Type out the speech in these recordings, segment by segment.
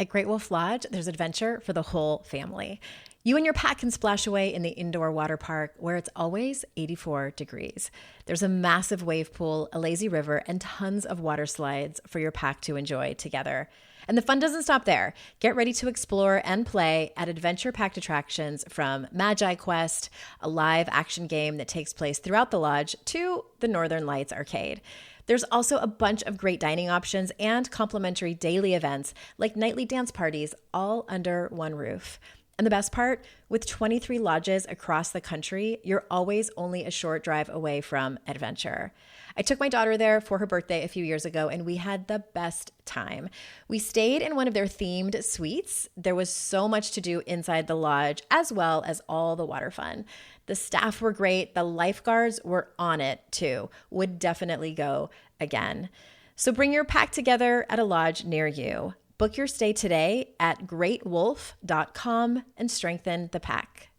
At Great Wolf Lodge, there's adventure for the whole family. You and your pack can splash away in the indoor water park where it's always 84 degrees. There's a massive wave pool, a lazy river, and tons of water slides for your pack to enjoy together. And the fun doesn't stop there. Get ready to explore and play at adventure-packed attractions from Magi Quest, a live action game that takes place throughout the lodge, to the Northern Lights Arcade. There's also a bunch of great dining options and complimentary daily events like nightly dance parties, all under one roof. And the best part, with 23 lodges across the country, you're always only a short drive away from adventure. I took my daughter there for her birthday a few years ago, and we had the best time. We stayed in one of their themed suites. There was so much to do inside the lodge, as well as all the water fun. The staff were great. The lifeguards were on it too. Would definitely go again. So bring your pack together at a lodge near you. Book your stay today at greatwolf.com and strengthen the pack.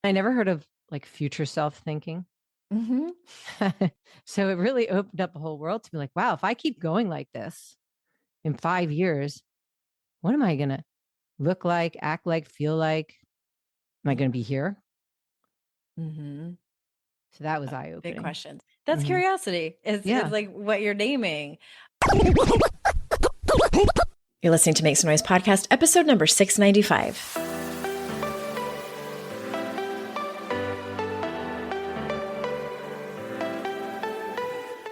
I never heard of like future self thinking. Mm-hmm. So it really opened up a whole world to be like, wow, if I keep going like this in 5 years, what am I going to look like, act like, feel like? Am I going to be here? Mm-hmm. So that was eye-opening. Big questions. That's curiosity. It's like what you're naming. You're listening to Make Some Noise podcast, episode number 695.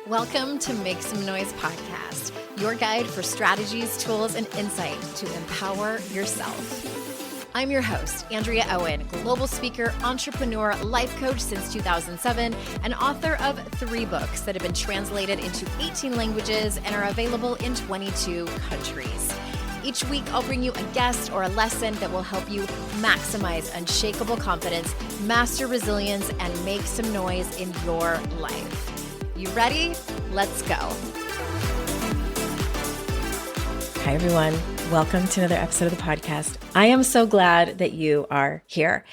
Welcome to Make Some Noise podcast, your guide for strategies, tools, and insight to empower yourself. I'm your host, Andrea Owen, global speaker, entrepreneur, life coach since 2007, and author of 3 books that have been translated into 18 languages and are available in 22 countries. Each week, I'll bring you a guest or a lesson that will help you maximize unshakable confidence, master resilience, and make some noise in your life. You ready? Let's go. Hi, everyone. Welcome to another episode of the podcast. I am so glad that you are here.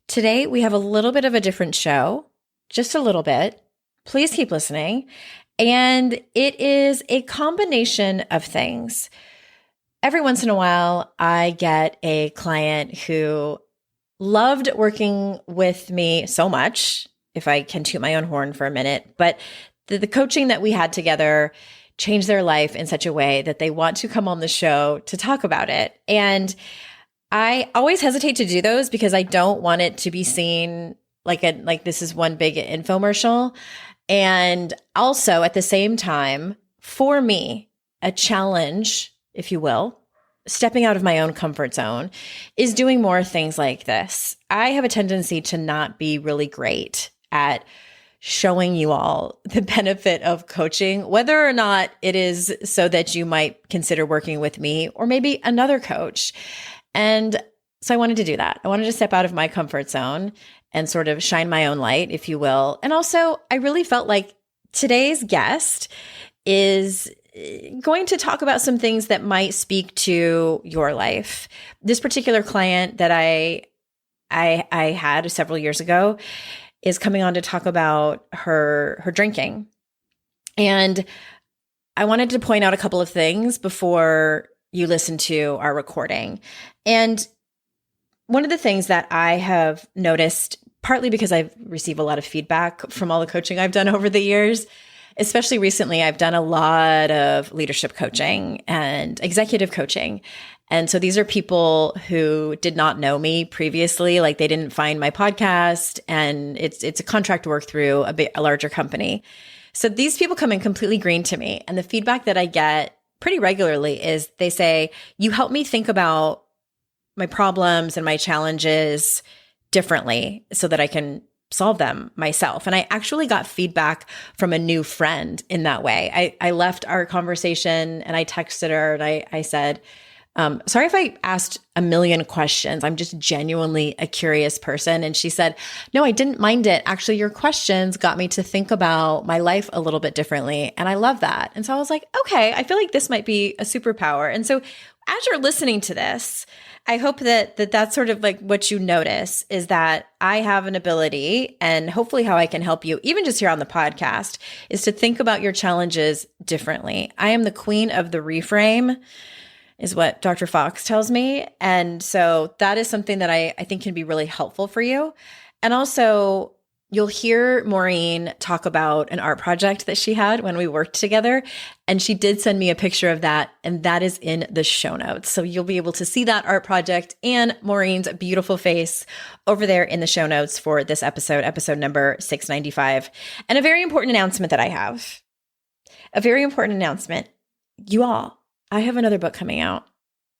Today, we have a little bit of a different show, just a little bit. Please keep listening. And it is a combination of things. Every once in a while, I get a client who loved working with me so much, if I can toot my own horn for a minute, but the coaching that we had together changed their life in such a way that they want to come on the show to talk about it. And I always hesitate to do those because I don't want it to be seen like this is one big infomercial. And also at the same time, for me, a challenge, if you will, stepping out of my own comfort zone is doing more things like this. I have a tendency to not be really great at showing you all the benefit of coaching, whether or not it is so that you might consider working with me or maybe another coach. And so I wanted to do that. I wanted to step out of my comfort zone and sort of shine my own light, if you will. And also, I really felt like today's guest is going to talk about some things that might speak to your life. This particular client that I had several years ago is coming on to talk about her drinking. And I wanted to point out a couple of things before you listen to our recording. And one of the things that I have noticed, partly because I've received a lot of feedback from all the coaching I've done over the years, especially recently, I've done a lot of leadership coaching and executive coaching. And so these are people who did not know me previously, like they didn't find my podcast, and it's a contract work through a larger company. So these people come in completely green to me. And the feedback that I get pretty regularly is they say, you help me think about my problems and my challenges differently so that I can solve them myself. And I actually got feedback from a new friend in that way. I left our conversation and I texted her and I said, sorry if I asked a million questions. I'm just genuinely a curious person. And she said, no, I didn't mind it. Actually, your questions got me to think about my life a little bit differently. And I love that. And so I was like, okay, I feel like this might be a superpower. And so as you're listening to this, I hope that that's sort of like what you notice is that I have an ability, and hopefully how I can help you, even just here on the podcast, is to think about your challenges differently. I am the queen of the reframe. is what Dr. Fox tells me. And so that is something that I think can be really helpful for you. And also, you'll hear Maureen talk about an art project that she had when we worked together. And she did send me a picture of that, and that is in the show notes. So you'll be able to see that art project and Maureen's beautiful face over there in the show notes for this episode number 695. And a very important announcement that I have. A very important announcement. You all, I have another book coming out.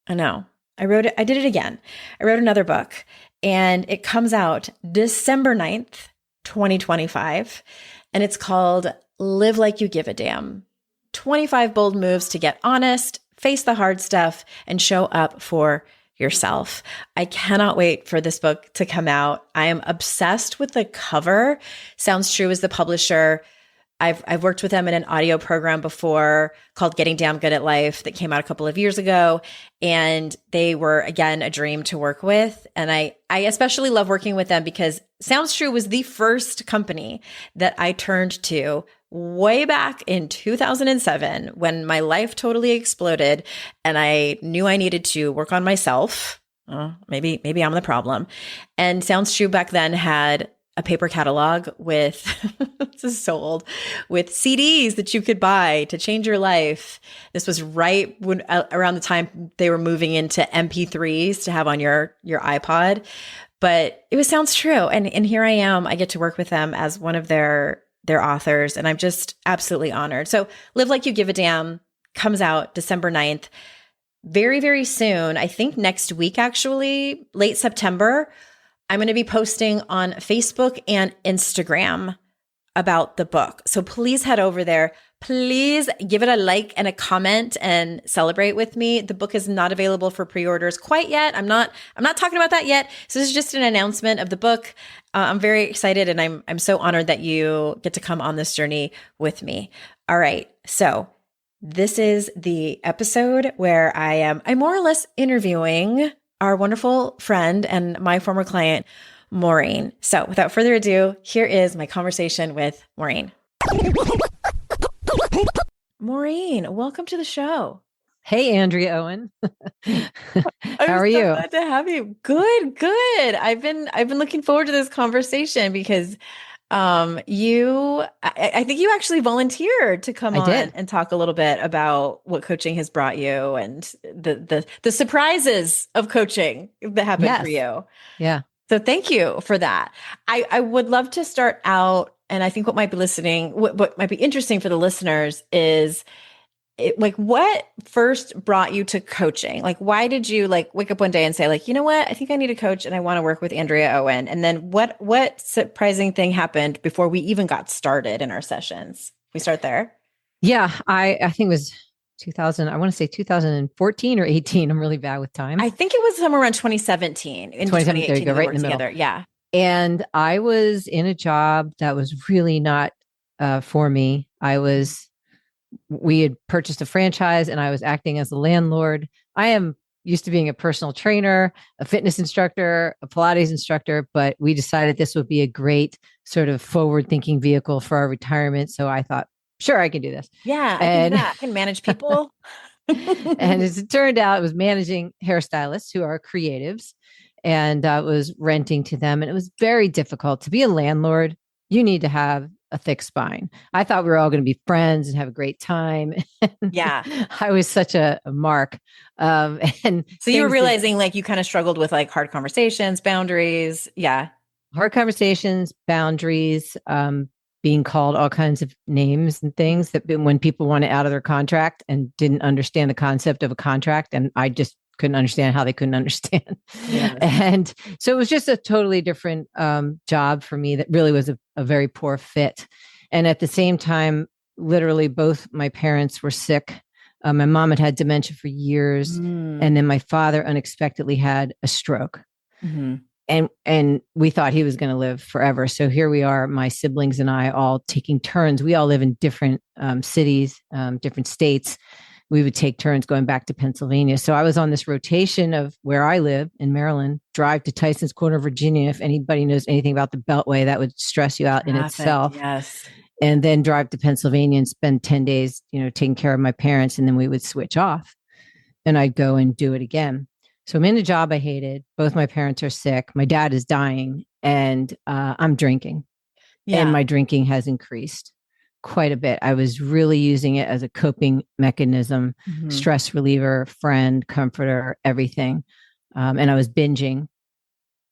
I know. I did it again. I wrote another book, and it comes out December 9th. 2025, and it's called Live Like You Give a Damn. 25 bold moves to get honest, face the hard stuff, and show up for yourself. I cannot wait for this book to come out. I am obsessed with the cover. Sounds True is the publisher. I've worked with them in an audio program before called Getting Damn Good at Life that came out a couple of years ago. And they were, again, a dream to work with. And I especially love working with them because Sounds True was the first company that I turned to way back in 2007 when my life totally exploded and I knew I needed to work on myself. Maybe I'm the problem. And Sounds True back then had a paper catalog with, this is so old, with CDs that you could buy to change your life. This was right when, around the time they were moving into MP3s to have on your iPod. But it was Sounds True. And here I am. I get to work with them as one of their authors. And I'm just absolutely honored. So Live Like You Give a Damn comes out December 9th. Very, very soon. I think next week, actually, late September, I'm going to be posting on Facebook and Instagram about the book. So please head over there. Please give it a like and a comment and celebrate with me. The book is not available for pre-orders quite yet. I'm not talking about that yet. So this is just an announcement of the book. I'm very excited, and I'm so honored that you get to come on this journey with me. All right. So this is the episode where I'm more or less interviewing our wonderful friend and my former client, Maureen. So without further ado, here is my conversation with Maureen. Maureen, welcome to the show. Hey, Andrea Owen. How are so you? Glad to have you. Good. I've been looking forward to this conversation because I think you actually volunteered to come on and talk a little bit about what coaching has brought you and the surprises of coaching that happened for you. Yeah. So thank you for that. I would love to start out, and I think what might be interesting for the listeners is what first brought you to coaching? Like, why did you wake up one day and say you know what? I think I need a coach and I want to work with Andrea Owen. And then what surprising thing happened before we even got started in our sessions? We start there. Yeah. I think it was 2000. I want to say 2014 or 18. I'm really bad with time. I think it was somewhere around 2017. In 2018, there you go, right in the middle. Together. Yeah. And I was in a job that was really not for me. We had purchased a franchise and I was acting as a landlord. I am used to being a personal trainer, a fitness instructor, a Pilates instructor, but we decided this would be a great sort of forward-thinking vehicle for our retirement. So I thought, sure, I can do this. Yeah, I can do that. I can manage people. And as it turned out, it was managing hairstylists who are creatives, and was renting to them. And it was very difficult to be a landlord. You need to have a thick spine. I thought we were all going to be friends and have a great time. Yeah. I was such a mark. And so you were realizing you kind of struggled with hard conversations, boundaries. Yeah. Hard conversations, boundaries, being called all kinds of names and things that when people wanted out of their contract and didn't understand the concept of a contract. And I just couldn't understand how they couldn't understand. Yes. And so it was just a totally different job for me that really was a very poor fit. And at the same time, literally both my parents were sick. My mom had dementia for years. And then my father unexpectedly had a stroke. Mm-hmm. And we thought he was going to live forever. So here we are, my siblings and I all taking turns. We all live in different cities, different states. We would take turns going back to Pennsylvania. So I was on this rotation of where I live in Maryland, drive to Tyson's Corner, Virginia. If anybody knows anything about the Beltway, that would stress you out in itself. Yes. And then drive to Pennsylvania and spend 10 days, taking care of my parents. And then we would switch off. and I'd go and do it again. So I'm in a job I hated. Both my parents are sick. My dad is dying, and I'm drinking. And my drinking has increased quite a bit. I was really using it as a coping mechanism, stress reliever, friend, comforter, everything. And I was binging.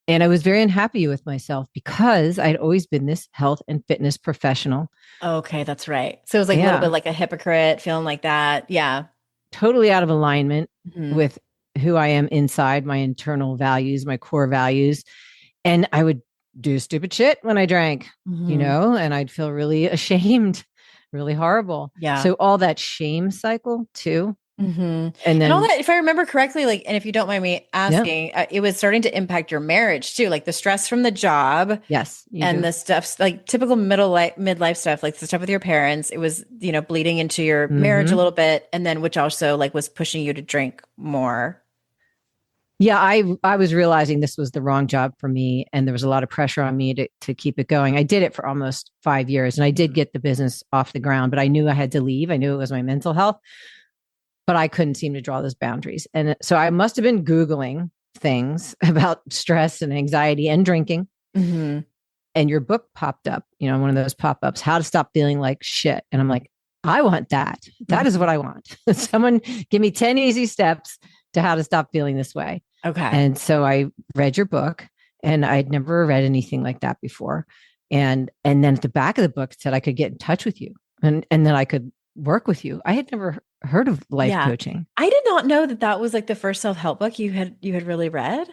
And I was very unhappy with myself because I'd always been this health and fitness professional. Okay, that's right. So it was like a little bit like a hypocrite, feeling like that. Yeah. Totally out of alignment with who I am inside, my internal values, my core values. And I would do stupid shit when I drank, and I'd feel really ashamed, really horrible. Yeah. So all that shame cycle too. And all that, if I remember correctly, like, and if you don't mind me asking, it was starting to impact your marriage too, like the stress from the job. Yes. And the stuff, like typical midlife stuff, like the stuff with your parents, it was, bleeding into your marriage a little bit. And then, which also like was pushing you to drink more. Yeah, I was realizing this was the wrong job for me, and there was a lot of pressure on me to keep it going. I did it for almost 5 years, and I did get the business off the ground, but I knew I had to leave. I knew it was my mental health, but I couldn't seem to draw those boundaries. And so I must have been Googling things about stress and anxiety and drinking. And your book popped up, one of those pop-ups, How to Stop Feeling Like Shit. And I'm like, I want that. That is what I want. Someone give me 10 easy steps to how to stop feeling this way. Okay. And so I read your book, and I'd never read anything like that before. And then at the back of the book, it said I could get in touch with you and then I could work with you. I had never heard of life coaching. I did not know that was like the first self-help book you had really read.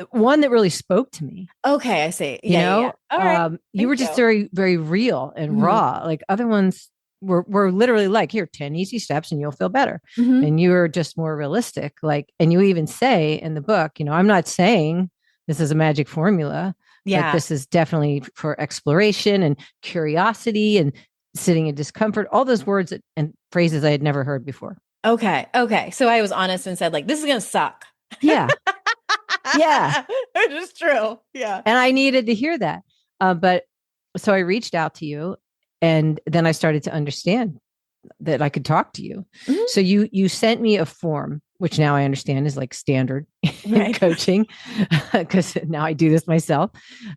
One that really spoke to me. Okay, I see. Yeah. All right. You were just very, very real and raw. Like other ones were literally like, here, 10 easy steps and you'll feel better. And you were just more realistic. Like, and you even say in the book, I'm not saying this is a magic formula. But this is definitely for exploration and curiosity and sitting in discomfort, all those words and phrases I had never heard before. Okay. So I was honest and said, like, this is going to suck. Yeah. Yeah. It is true. Yeah. And I needed to hear that. But so I reached out to you, and then I started to understand that I could talk to you. So you sent me a form, which now I understand is like standard in coaching, because now I do this myself.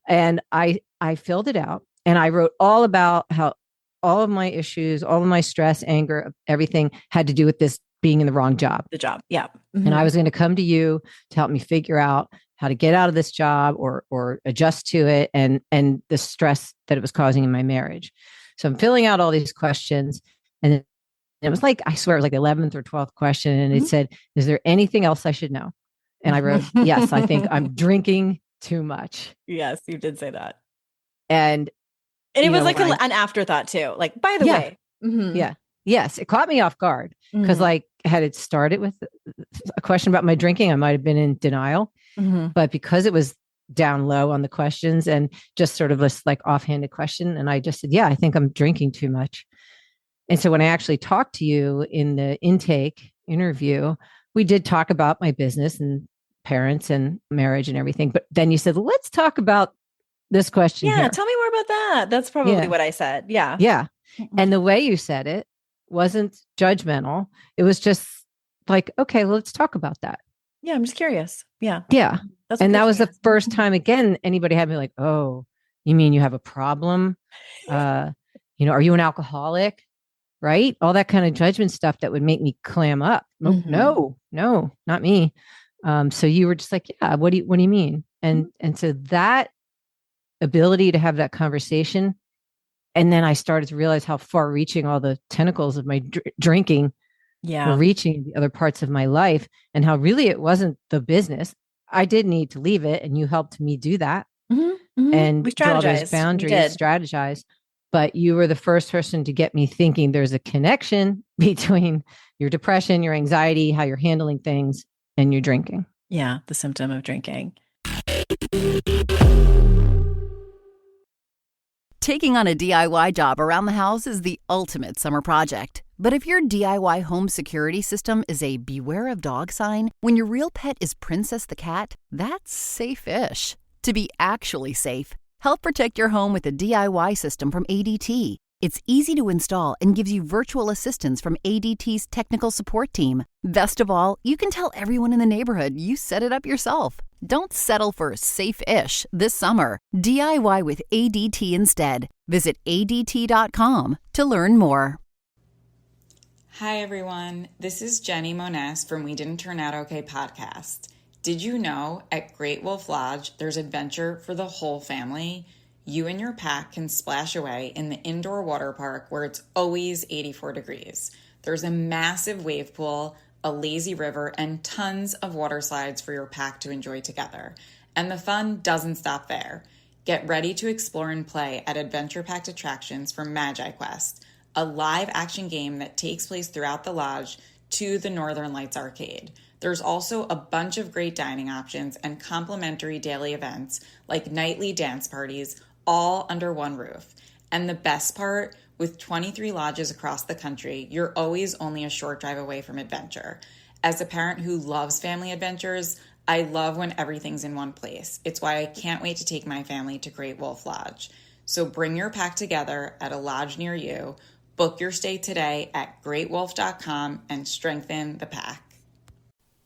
And I filled it out, and I wrote all about how all of my issues, all of my stress, anger, everything had to do with this being in the wrong job. The job. Yeah. And I was going to come to you to help me figure out how to get out of this job or adjust to it, and the stress that it was causing in my marriage. So I'm filling out all these questions, and it was like, I swear it was like the 11th or 12th question. And it said, is there anything else I should know? And I wrote, yes, I think I'm drinking too much. Yes, you did say that. And it was like an afterthought too. Like, by the way. Yeah. Yes. It caught me off guard because like, had it started with a question about my drinking, I might've been in denial, but because it was down low on the questions and just sort of this like offhanded question. And I just said, yeah, I think I'm drinking too much. And so when I actually talked to you in the intake interview, we did talk about my business and parents and marriage and everything. But then you said, let's talk about this question. Yeah. Here. Tell me more about that. That's probably what I said. Yeah. Yeah. And the way you said it wasn't judgmental. It was just like, okay, well, let's talk about that. Yeah. I'm just curious. Yeah. Yeah. And that was the first time again, anybody had me like, oh, you mean you have a problem? Are you an alcoholic? Right? All that kind of judgment stuff that would make me clam up. No, not me. So you were just like, yeah, what do you mean? And so that ability to have that conversation. And then I started to realize how far reaching all the tentacles of my drinking were reaching the other parts of my life, and how really it wasn't the business. I did need to leave it, and you helped me do that. And we draw those boundaries, strategize. But you were the first person to get me thinking there's a connection between your depression, your anxiety, how you're handling things, and your drinking. Yeah, the symptom of drinking. Taking on a DIY job around the house is the ultimate summer project. But if your DIY home security system is a beware of dog sign, when your real pet is Princess the cat, that's safe-ish. To be actually safe, help protect your home with a DIY system from ADT. It's easy to install and gives you virtual assistance from ADT's technical support team. Best of all, you can tell everyone in the neighborhood you set it up yourself. Don't settle for safe-ish this summer. DIY with ADT instead. Visit ADT.com to learn more. Hi everyone, this is Jenny Moniz from We Didn't Turn Out Okay podcast. Did you know at Great Wolf Lodge there's adventure for the whole family? You and your pack can splash away in the indoor water park where it's always 84 degrees. There's a massive wave pool, a lazy river, and tons of water slides for your pack to enjoy together. And the fun doesn't stop there. Get ready to explore and play at adventure-packed attractions from Magi Quest, a live action game that takes place throughout the lodge to the Northern Lights Arcade. There's also a bunch of great dining options and complimentary daily events like nightly dance parties, all under one roof. And the best part, with 23 lodges across the country, you're always only a short drive away from adventure. As a parent who loves family adventures, I love when everything's in one place. It's why I can't wait to take my family to Great Wolf Lodge. So bring your pack together at a lodge near you, book your stay today at greatwolf.com, and strengthen the pack.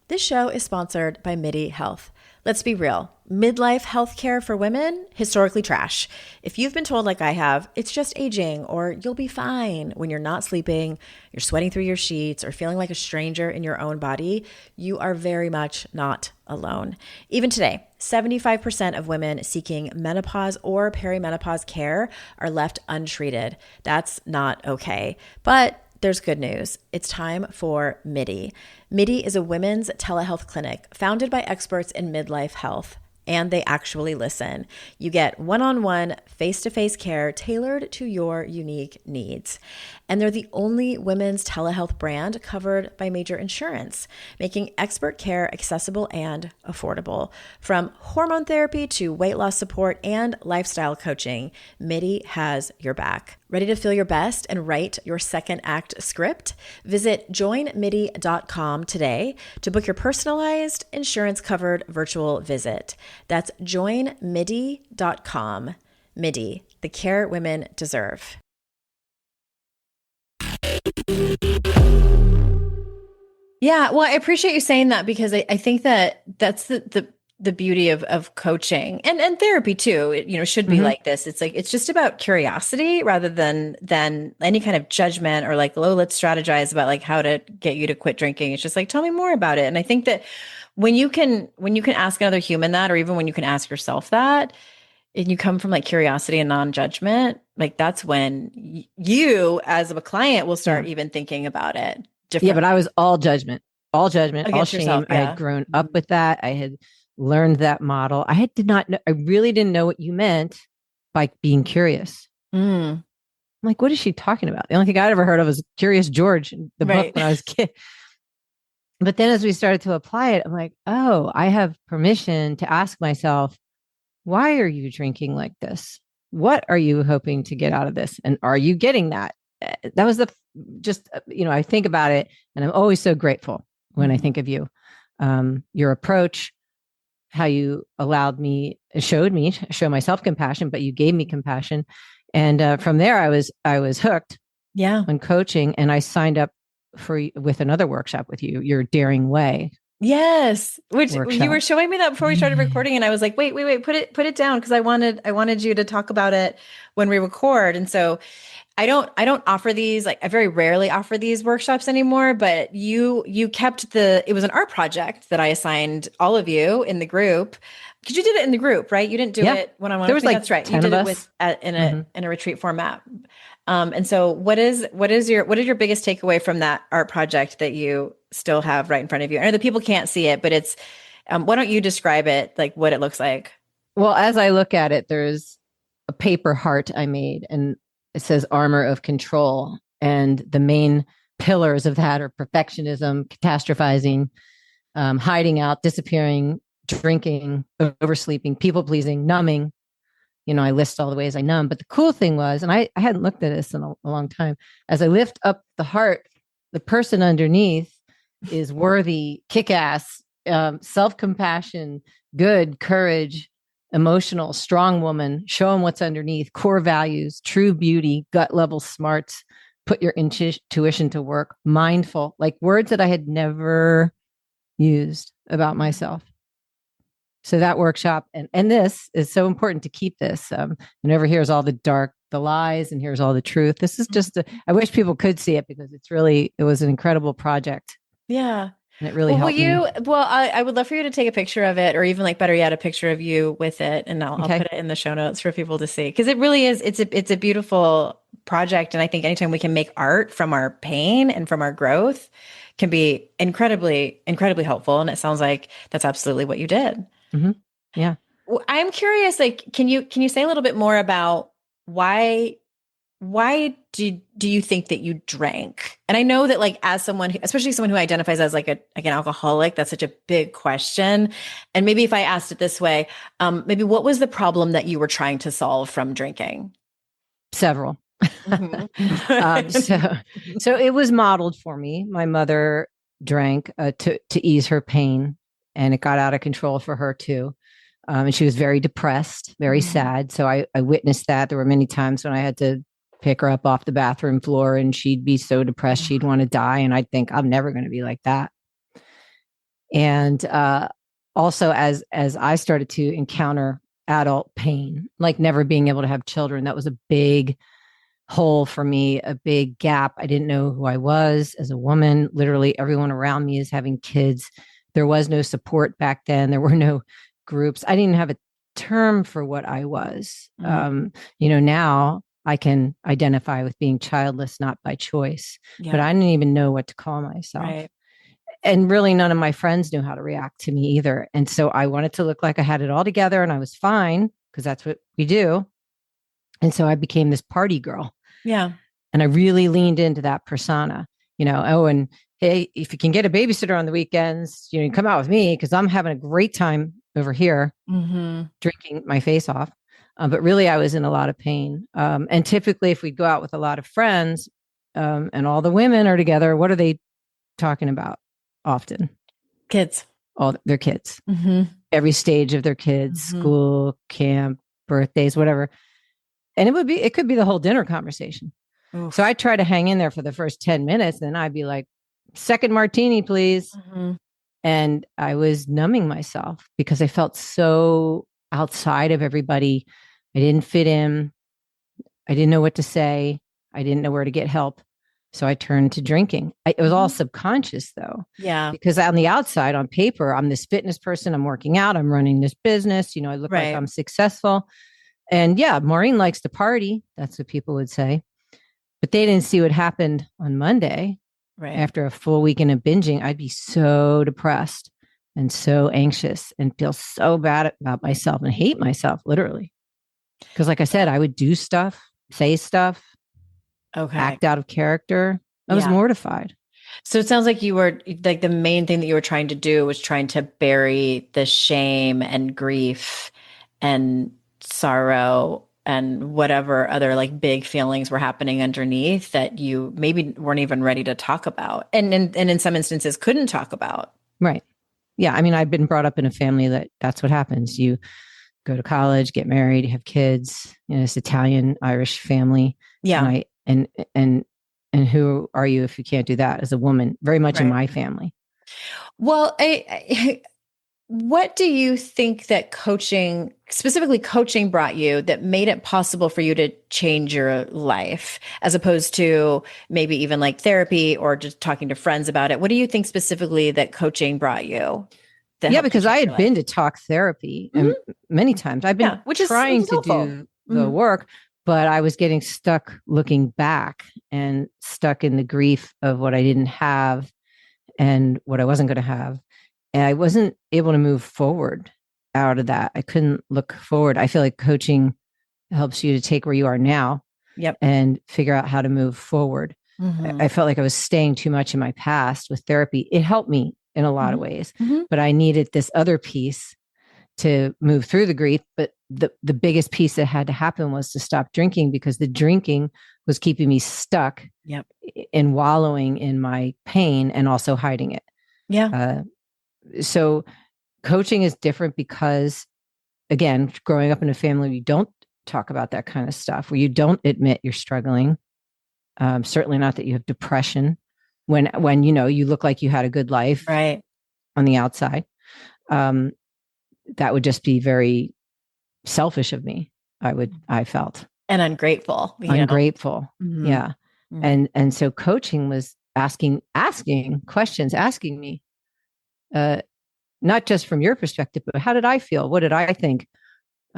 This show is sponsored by MIDI Health. Let's be real. Midlife healthcare for women, historically trash. If you've been told like I have, it's just aging or you'll be fine when you're not sleeping, you're sweating through your sheets, or feeling like a stranger in your own body, you are very much not alone. Even today, 75% of women seeking menopause or perimenopause care are left untreated. That's not okay. But there's good news. It's time for MIDI. MIDI is a women's telehealth clinic founded by experts in midlife health, and they actually listen. You get one-on-one, face-to-face care tailored to your unique needs. And they're the only women's telehealth brand covered by major insurance, making expert care accessible and affordable. From hormone therapy to weight loss support and lifestyle coaching, MIDI has your back. Ready to feel your best and write your second act script? Visit joinmidi.com today to book your personalized, insurance-covered virtual visit. That's joinmidi.com. MIDI, the care women deserve. Yeah, well, I appreciate you saying that because I think that that's the beauty of coaching and therapy too. It, should be like this. It's like, it's just about curiosity rather than any kind of judgment or like, oh, let's strategize about like how to get you to quit drinking. It's just like, tell me more about it. And I think that when you can ask another human that, or even when you can ask yourself that, and you come from like curiosity and non-judgment, like that's when you as a client will start even thinking about it differently. Yeah, but I was all judgment, all shame. Yourself, I had grown up with that. I had learned that model. Did not know, I really didn't know what you meant by being curious. I'm like, what is she talking about? The only thing I'd ever heard of was Curious George, the book when I was a kid. But then as we started to apply it, I'm like, oh, I have permission to ask myself, why are you drinking like this? What are you hoping to get out of this? And are you getting that? That was I think about it and I'm always so grateful when I think of you, your approach, how you allowed me, showed me, show myself compassion, but you gave me compassion. And from there, I was hooked on coaching, and I signed up with another workshop with you, your Daring Way. Yes. Which workshop. You were showing me that before we started recording. And I was like, wait, put it down. Cause I wanted you to talk about it when we record. And so I don't offer these, like I very rarely offer these workshops anymore, but you kept it was an art project that I assigned all of you in the group. Cause you did it in the group, right? You didn't do it one-on-one. There was like that's right. 10 you did of it us. in a retreat format. And so what is your biggest takeaway from that art project that you still have right in front of you? I know that people can't see it, but it's, why don't you describe it, like what it looks like? Well, as I look at it, there's a paper heart I made, and it says armor of control. And the main pillars of that are perfectionism, catastrophizing, hiding out, disappearing, drinking, oversleeping, people pleasing, numbing. I list all the ways I numb. But the cool thing was, and I hadn't looked at this in a long time, as I lift up the heart, the person underneath is worthy, kick-ass, self-compassion, good, courage, emotional, strong woman, show them what's underneath, core values, true beauty, gut level smarts, put your intuition to work, mindful, like words that I had never used about myself. So that workshop and this is so important to keep this. And over here's all the lies, and here's all the truth. This is just, I wish people could see it because it was an incredible project. Yeah. And it really helped me. I would love for you to take a picture of it, or even like better yet, a picture of you with it. And I'll put it in the show notes for people to see. Cause it really is, it's a beautiful project. And I think anytime we can make art from our pain and from our growth can be incredibly, incredibly helpful. And it sounds like that's absolutely what you did. Mm-hmm. Yeah. I'm curious, like, can you say a little bit more about why do you think that you drank? And I know that like as someone especially someone who identifies as like an alcoholic, that's such a big question. And maybe if I asked it this way, maybe what was the problem that you were trying to solve from drinking? Several. So it was modeled for me. My mother drank to ease her pain, and it got out of control for her too. And she was very depressed, very sad. So I witnessed that. There were many times when I had to pick her up off the bathroom floor and she'd be so depressed she'd want to die. And I'd think, I'm never going to be like that. And also as I started to encounter adult pain, like never being able to have children, that was a big hole for me, a big gap. I didn't know who I was as a woman. Literally everyone around me is having kids. There was no support back then. There were no groups. I didn't have a term for what I was. Now I can identify with being childless, not by choice, but I didn't even know what to call myself. Right. And really none of my friends knew how to react to me either. And so I wanted to look like I had it all together and I was fine because that's what we do. And so I became this party girl. Yeah. And I really leaned into that persona, and hey, if you can get a babysitter on the weekends, you come out with me because I'm having a great time over here drinking my face off. But really, I was in a lot of pain. And typically, if we go out with a lot of friends and all the women are together, what are they talking about often? Kids. All their kids. Every stage of their kids, school, camp, birthdays, whatever. And it could be the whole dinner conversation. Oof. So I try to hang in there for the first 10 minutes. Then I'd be like, second martini, please. And I was numbing myself because I felt so outside of everybody. I didn't fit in. I didn't know what to say. I didn't know where to get help. So I turned to drinking. It was all subconscious though. Yeah. Because on the outside, on paper, I'm this fitness person. I'm working out. I'm running this business. I look like I'm successful. And yeah, Maureen likes to party. That's what people would say. But they didn't see what happened on Monday. Right. After a full weekend of binging, I'd be so depressed and so anxious and feel so bad about myself and hate myself, literally. Because like I said, I would do stuff, say stuff, act out of character. I was mortified. So it sounds like you were like the main thing that you were trying to do was trying to bury the shame and grief and sorrow and whatever other like big feelings were happening underneath that you maybe weren't even ready to talk about. And in some instances couldn't talk about. Right. Yeah. I mean, I've been brought up in a family that's what happens. You go to college, get married, you have kids, it's Italian, Irish family. Yeah. And who are you if you can't do that as a woman? Very much in my family. Well, what do you think that specifically coaching brought you that made it possible for you to change your life as opposed to maybe even like therapy or just talking to friends about it? What do you think specifically that coaching brought you? Yeah, because I had been to talk therapy many times. I've been trying to do the work, but I was getting stuck looking back and stuck in the grief of what I didn't have and what I wasn't going to have. And I wasn't able to move forward out of that. I couldn't look forward. I feel like coaching helps you to take where you are now and figure out how to move forward. I felt like I was staying too much in my past with therapy. It helped me in a lot of ways, but I needed this other piece to move through the grief. But the biggest piece that had to happen was to stop drinking because the drinking was keeping me stuck in wallowing in my pain and also hiding it. Yeah. So coaching is different because again, growing up in a family, you don't talk about that kind of stuff, where you don't admit you're struggling. Certainly not that you have depression when you look like you had a good life Right. on the outside. That would just be very selfish of me. I felt And ungrateful. ungrateful. Mhm. Yeah. Mhm. And so coaching was asking questions, asking me, not just from your perspective, but how did I feel? What did I think?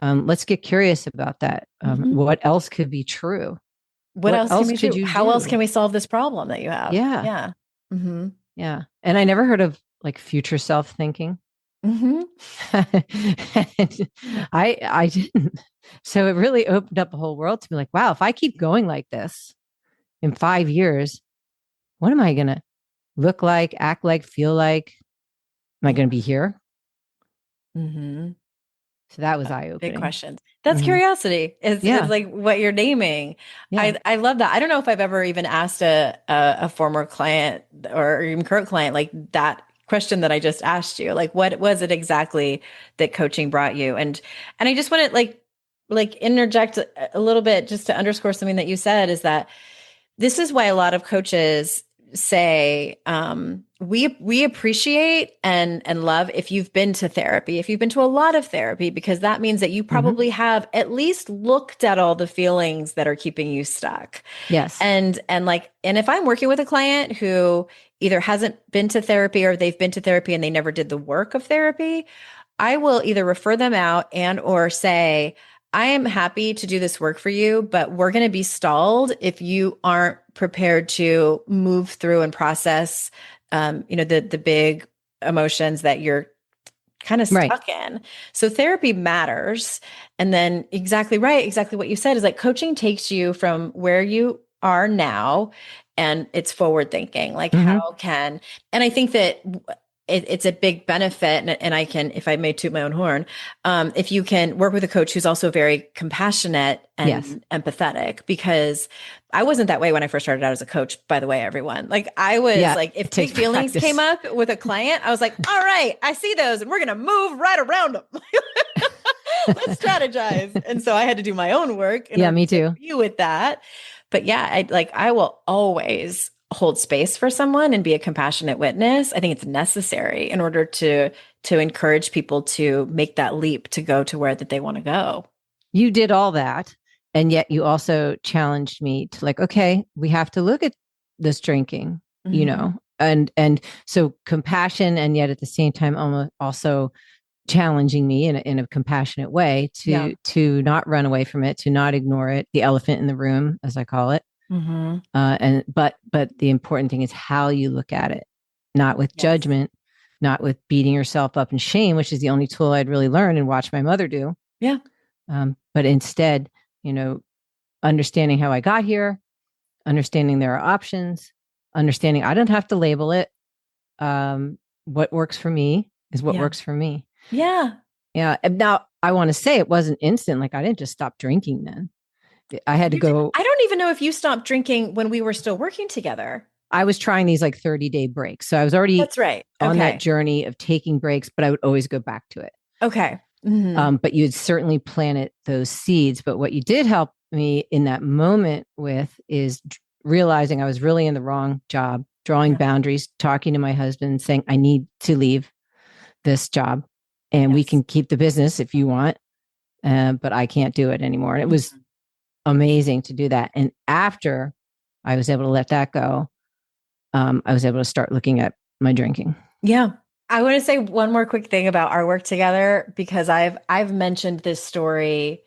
Let's get curious about that. Mhm. What else could be true? What else can we could do? you How else do? can we solve this problem that you have? Yeah. Yeah. Mm-hmm. Yeah. And I never heard of like future self thinking. Mm-hmm. And I didn't. So it really opened up a whole world to me, like, wow, if I keep going like this in 5 years, what am I going to look like, act like, feel like? Am I going to be here? Mm-hmm. So that was Big eye-opening. questions. That's Mhm. curiosity. Is Yeah. like what you're naming. Yeah. I love that. I don't know if I've ever even asked a former client or even current client like that question that I just asked you. Like, what was it exactly that coaching brought you? And I just want to like interject a little bit just to underscore something that you said is that this is why a lot of coaches say we appreciate and love if you've been to therapy, if you've been to a lot of therapy, because that means that you probably have at least looked at all the feelings that are keeping you stuck. Yes. And if I'm working with a client who either hasn't been to therapy or they've been to therapy and they never did the work of therapy, I will either refer them out and or say, I am happy to do this work for you, but we're going to be stalled if you aren't prepared to move through and process, the big emotions that you're kind of stuck in. So therapy matters. And then exactly right, exactly what you said is like coaching takes you from where you are now and it's forward thinking. Like and I think that it's a big benefit. And I can, if I may toot my own horn, if you can work with a coach who's also very compassionate and empathetic, because I wasn't that way when I first started out as a coach, by the way, everyone. Like I was like, if big feelings came up with a client, I was like, all right, I see those and we're going to move right around them. Let's strategize. And so I had to do my own work. Yeah, me too. You with that. But yeah, I will always hold space for someone and be a compassionate witness. I think it's necessary in order to encourage people to make that leap to go to where that they want to go. You did all that. And yet you also challenged me to like, okay, we have to look at this drinking, and so compassion, and yet at the same time, almost also challenging me in a compassionate way to not run away from it, to not ignore it, the elephant in the room, as I call it. But the important thing is how you look at it, not with judgment, not with beating yourself up in shame, which is the only tool I'd really learned and watched my mother do. Yeah. But instead, understanding how I got here, understanding there are options, understanding I don't have to label it. What works for me is what works for me. Yeah. Yeah. And now I want to say it wasn't instant. Like I didn't just stop drinking then. I had to go. I don't even know if you stopped drinking when we were still working together. I was trying these like 30-day breaks. So I was already on that journey of taking breaks, but I would always go back to it. Okay. But you'd certainly planted those seeds. But what you did help me in that moment with is realizing I was really in the wrong job, drawing boundaries, talking to my husband, saying, I need to leave this job and we can keep the business if you want, but I can't do it anymore. And it was amazing to do that. And after I was able to let that go, I was able to start looking at my drinking. Yeah. I want to say one more quick thing about our work together, because I've mentioned this story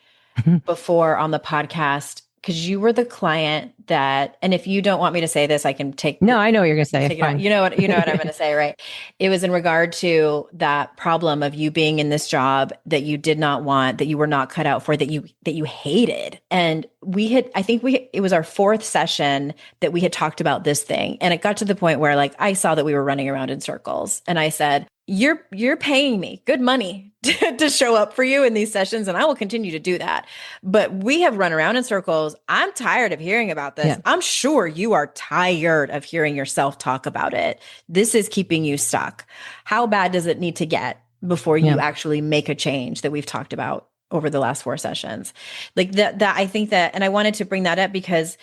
before on the podcast, because you were the client that, and if you don't want me to say this, I can take. No, I know what you're going to say. Fine. You know what I'm going to say, right? It was in regard to that problem of you being in this job that you did not want, that you were not cut out for, that you hated. And it was our fourth session that we had talked about this thing. And it got to the point where like, I saw that we were running around in circles and I said, you're paying me good money to show up for you in these sessions, and I will continue to do that. But we have run around in circles. I'm tired of hearing about this. Yeah. I'm sure you are tired of hearing yourself talk about it. This is keeping you stuck. How bad does it need to get before you Yeah. actually make a change that we've talked about over the last 4 sessions. Like that I think that, and I wanted to bring that up because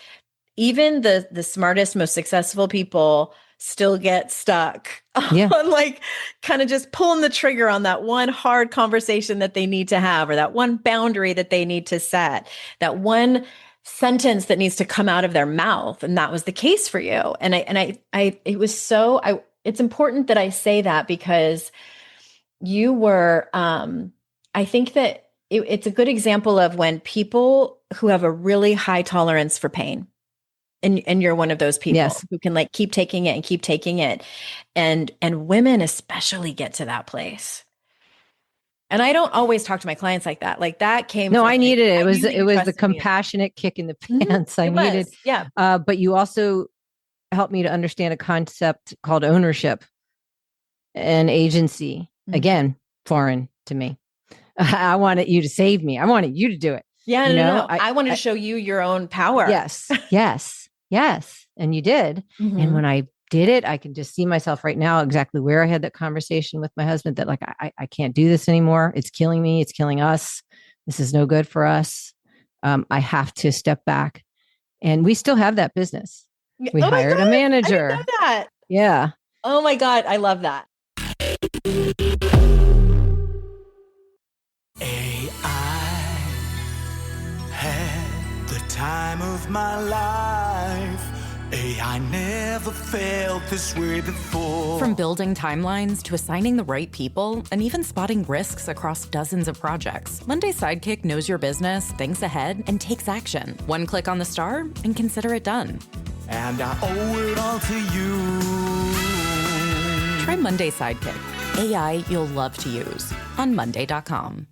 even the smartest, most successful people still get stuck on like kind of just pulling the trigger on that one hard conversation that they need to have, or that one boundary that they need to set, that one sentence that needs to come out of their mouth. And that was the case for you. And it was so, it's important that I say that because you were, I think that it's a good example of when people who have a really high tolerance for pain, and you're one of those people who can like keep taking it and keep taking it. And women especially get to that place. And I don't always talk to my clients like that. Like that came. No, from, I needed it. It was the trusted me. compassionate kick in the pants I needed. Yeah. But you also helped me to understand a concept called ownership and agency. Again, foreign to me. I wanted you to save me. I wanted you to do it. Yeah, no. I wanted to show you your own power. Yes. And you did. And when I did it, I can just see myself right now exactly where I had that conversation with my husband that like, I can't do this anymore. It's killing me. It's killing us. This is no good for us. I have to step back. And we still have that business. We hired a manager. I didn't know that. Yeah. Oh my God. I love that. Had the time of my life. I never felt this way before. From building timelines to assigning the right people and even spotting risks across dozens of projects, Monday Sidekick knows your business, thinks ahead, and takes action. One click on the star and consider it done. And I owe it all to you. Try Monday Sidekick. AI you'll love to use on Monday.com.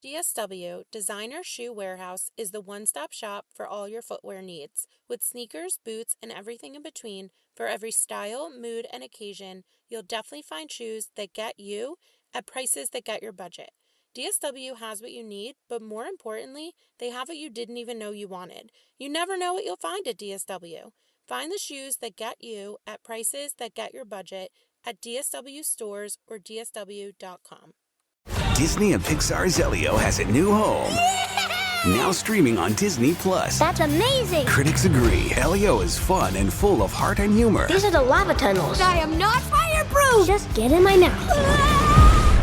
DSW, Designer Shoe Warehouse, is the one-stop shop for all your footwear needs. With sneakers, boots, and everything in between, for every style, mood, and occasion, you'll definitely find shoes that get you at prices that get your budget. DSW has what you need, but more importantly, they have what you didn't even know you wanted. You never know what you'll find at DSW. Find the shoes that get you at prices that get your budget at DSW stores or DSW.com. Disney and Pixar's Elio has a new home. Now streaming on Disney+. That's amazing! Critics agree. Elio is fun and full of heart and humor. These are the lava tunnels. I am not fireproof! Just get in my mouth.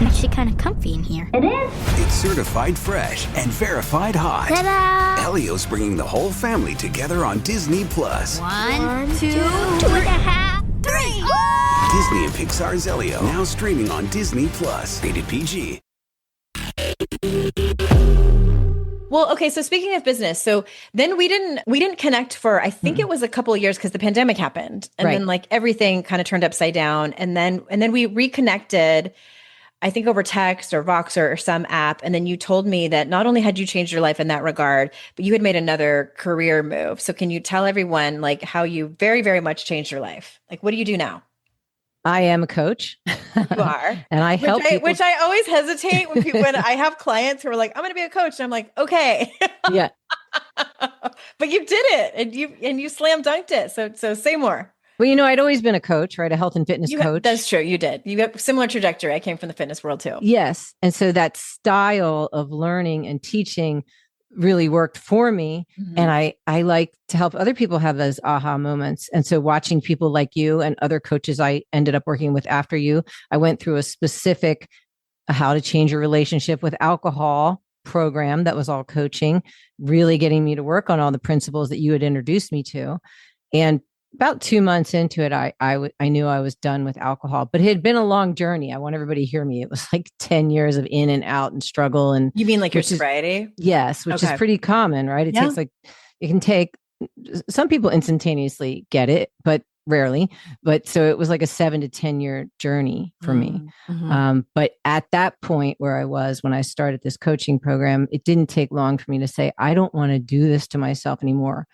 Actually kind of comfy in here. It is? It's certified fresh and verified hot. Ta-da! Elio's bringing the whole family together on Disney+. 1, 2, 2.5, 3! Disney and Pixar's Elio. Now streaming on Disney+. Rated PG. Well, okay. So speaking of business, so then we didn't connect for, I think it was a couple of years because the pandemic happened, and then like everything kind of turned upside down, and then we reconnected, I think over text or Voxer or some app. And then you told me that not only had you changed your life in that regard, but you had made another career move. So can you tell everyone like how you very, very much changed your life? Like, what do you do now? I am a coach. You are. And I help people. Which I always hesitate when I have clients who are like, I'm going to be a coach. And I'm like, okay. Yeah. But you did it and you slam dunked it. So say more. Well, I'd always been a coach, right? A health and fitness coach. That's true. You did. You got a similar trajectory. I came from the fitness world too. Yes. And so that style of learning and teaching really worked for me. Mm-hmm. And I like to help other people have those aha moments. And so watching people like you and other coaches I ended up working with after you, I went through a specific how to change your relationship with alcohol program that was all coaching, really getting me to work on all the principles that you had introduced me to. And about 2 months into it, I knew I was done with alcohol, but it had been a long journey. I want everybody to hear me. It was like 10 years of in and out and struggle. And you mean like your sobriety? Yes, which is pretty common, right? It can take, some people instantaneously get it, but rarely. But so it was like a 7 to 10 year journey for me. Mm-hmm. But at that point where I was, when I started this coaching program, it didn't take long for me to say, I don't want to do this to myself anymore.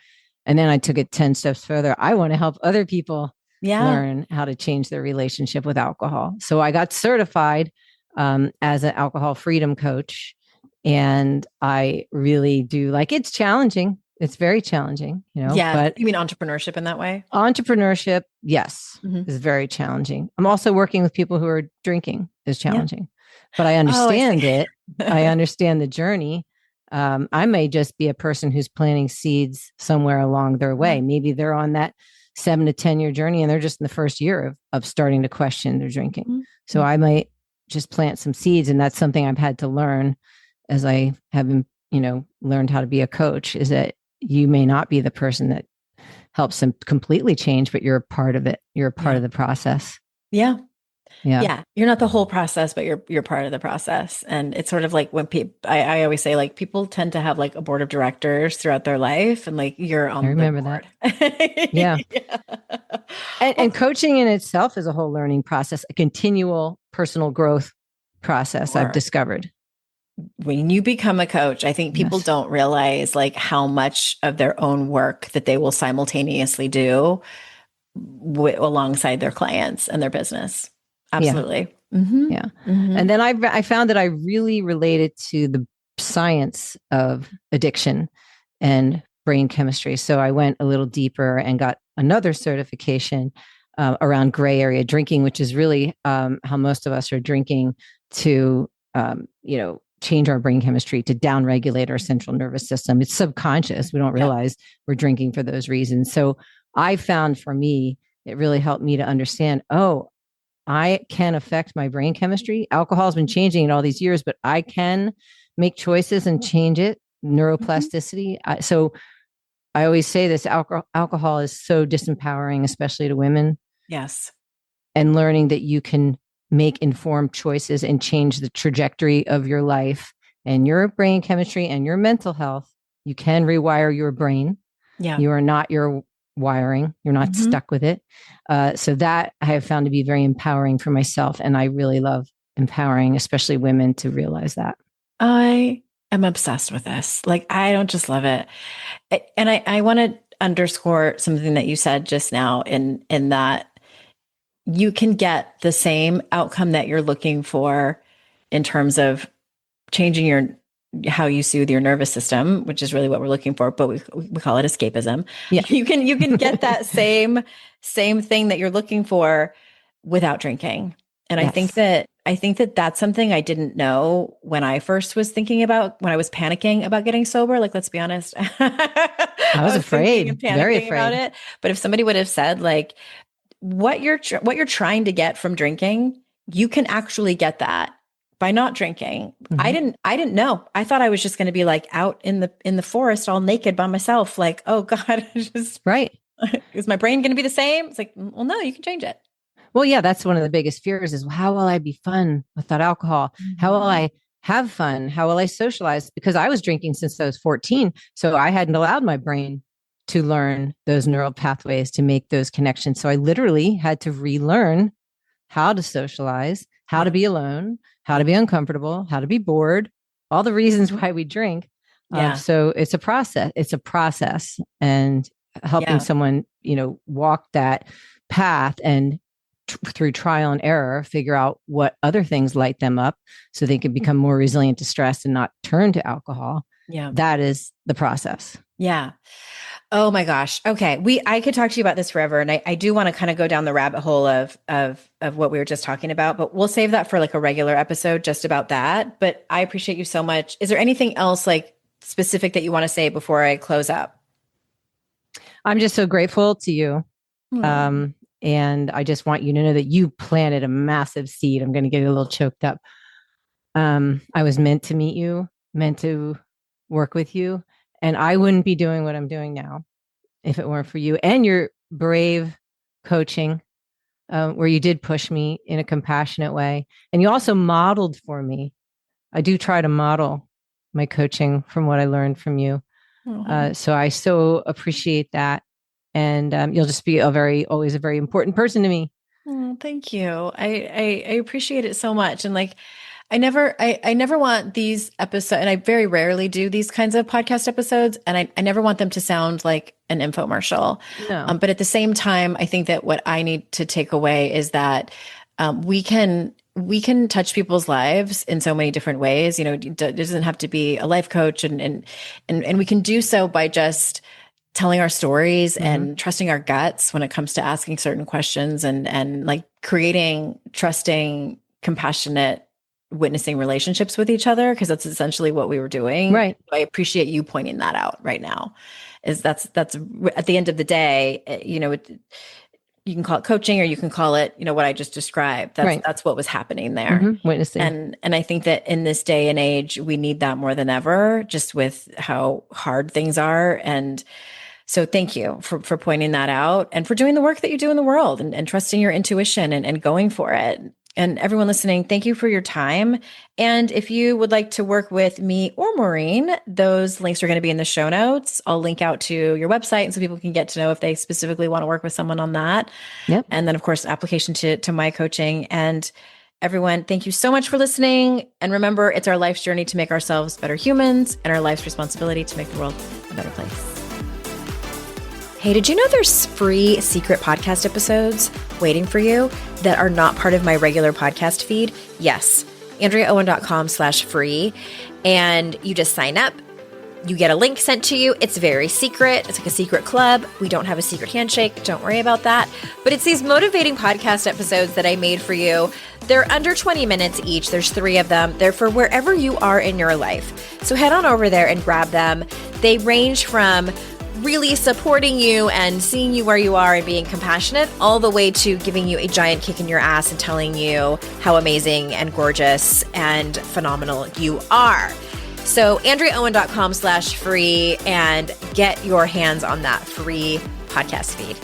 And then I took it 10 steps further. I want to help other people learn how to change their relationship with alcohol. So I got certified as an alcohol freedom coach. And I really do it's challenging. It's very challenging, Yeah. but You mean entrepreneurship in that way? entrepreneurship, yes, Mhm. is very challenging. I'm also working with people who are drinking is Yeah. challenging, but I Oh, I understand see. it. I understand the journey. I may just be a person who's planting seeds somewhere along their way. Maybe they're on that 7 to 10 year journey and they're just in the first year of starting to question their drinking. Mhm. So I might just plant some seeds. And that's something I've had to learn as I have, learned how to be a coach, is that you may not be the person that helps them completely change, but you're a part of it. You're a part of the process. Yeah. Yeah. Yeah. You're not the whole process, but you're part of the process. And it's sort of like when people, I always say, like, people tend to have like a board of directors throughout their life, and like you're on I remember the board. that. Yeah. And coaching in itself is a whole learning process, a continual personal growth process, I've discovered. When you become a coach, I think people don't realize like how much of their own work that they will simultaneously do alongside their clients and their business. Absolutely. Yeah. Mm-hmm. Yeah. Mm-hmm. And then I found that I really related to the science of addiction and brain chemistry. So I went a little deeper and got another certification around gray area drinking, which is really how most of us are drinking to, change our brain chemistry, to downregulate our central nervous system. It's subconscious. We don't realize we're drinking for those reasons. So I found, for me, it really helped me to understand, I can affect my brain chemistry. Alcohol has been changing in all these years, but I can make choices and change it. Neuroplasticity. So I always say this, alcohol is so disempowering, especially to women. Yes. And learning that you can make informed choices and change the trajectory of your life and your brain chemistry and your mental health. You can rewire your brain. Yeah. You are not your wiring. You're not stuck with it. So that I have found to be very empowering for myself. And I really love empowering, especially women, to realize that. I am obsessed with this. Like, I don't just love it. And I want to underscore something that you said just now in that you can get the same outcome that you're looking for in terms of changing how you soothe your nervous system, which is really what we're looking for, but we call it escapism. Yeah. You can get that same thing that you're looking for without drinking. And Yes. I think that that's something I didn't know when I first was thinking about, when I was panicking about getting sober. Like, let's be honest. I was afraid, and panicking very afraid about it. But if somebody would have said, like, what you're trying to get from drinking, you can actually get that by not drinking. Mm-hmm. I didn't know. I thought I was just going to be like out in the forest all naked by myself. Like, oh God, just right. Is my brain going to be the same? It's like, well, no, you can change it. Well, yeah, that's one of the biggest fears is, how will I be fun without alcohol? Mm-hmm. How will I have fun? How will I socialize? Because I was drinking since I was 14. So I hadn't allowed my brain to learn those neural pathways, to make those connections. So I literally had to relearn how to socialize, how to be alone, how to be uncomfortable, how to be bored, all the reasons why we drink. So it's a process. It's a process, and helping someone, walk that path and through trial and error, figure out what other things light them up so they can become more resilient to stress and not turn to alcohol. Yeah. That is the process. Yeah. Oh my gosh. Okay. I could talk to you about this forever. And I do want to kind of go down the rabbit hole of what we were just talking about, but we'll save that for like a regular episode just about that. But I appreciate you so much. Is there anything else like specific that you want to say before I close up? I'm just so grateful to you. And I just want you to know that you planted a massive seed. I'm going to get a little choked up. I was meant to meet you, meant to work with you. And I wouldn't be doing what I'm doing now if it weren't for you and your brave coaching, where you did push me in a compassionate way. And you also modeled for me. I do try to model my coaching from what I learned from you. So I so appreciate that. And you'll just be always a very important person to me. Oh, thank you. I appreciate it so much. And like, I never want these episodes, and I very rarely do these kinds of podcast episodes, and I never want them to sound like an infomercial. No. But at the same time, I think that what I need to take away is that we can we can touch people's lives in so many different ways. It doesn't have to be a life coach, and we can do so by just telling our stories and trusting our guts when it comes to asking certain questions, and like creating trusting, compassionate, witnessing relationships with each other, because that's essentially what we were doing. Right. I appreciate you pointing that out right now. That's at the end of the day, you can call it coaching, or you can call it, what I just described. That's what was happening there. Witnessing. And I think that in this day and age, we need that more than ever, just with how hard things are. And so thank you for pointing that out, and for doing the work that you do in the world, and trusting your intuition, and going for it. And everyone listening, thank you for your time. And if you would like to work with me or Maureen, those links are going to be in the show notes. I'll link out to your website, and so people can get to know if they specifically want to work with someone on that. Yep. And then, of course, application to my coaching. And everyone, thank you so much for listening. And remember, it's our life's journey to make ourselves better humans, and our life's responsibility to make the world a better place. Hey, did you know there's free secret podcast episodes waiting for you that are not part of my regular podcast feed? Yes, AndreaOwen.com/free. And you just sign up. You get a link sent to you. It's very secret. It's like a secret club. We don't have a secret handshake. Don't worry about that. But it's these motivating podcast episodes that I made for you. They're under 20 minutes each. There's 3 of them. They're for wherever you are in your life. So head on over there and grab them. They range from really supporting you and seeing you where you are and being compassionate, all the way to giving you a giant kick in your ass and telling you how amazing and gorgeous and phenomenal you are. So AndreaOwen.com/free, and get your hands on that free podcast feed.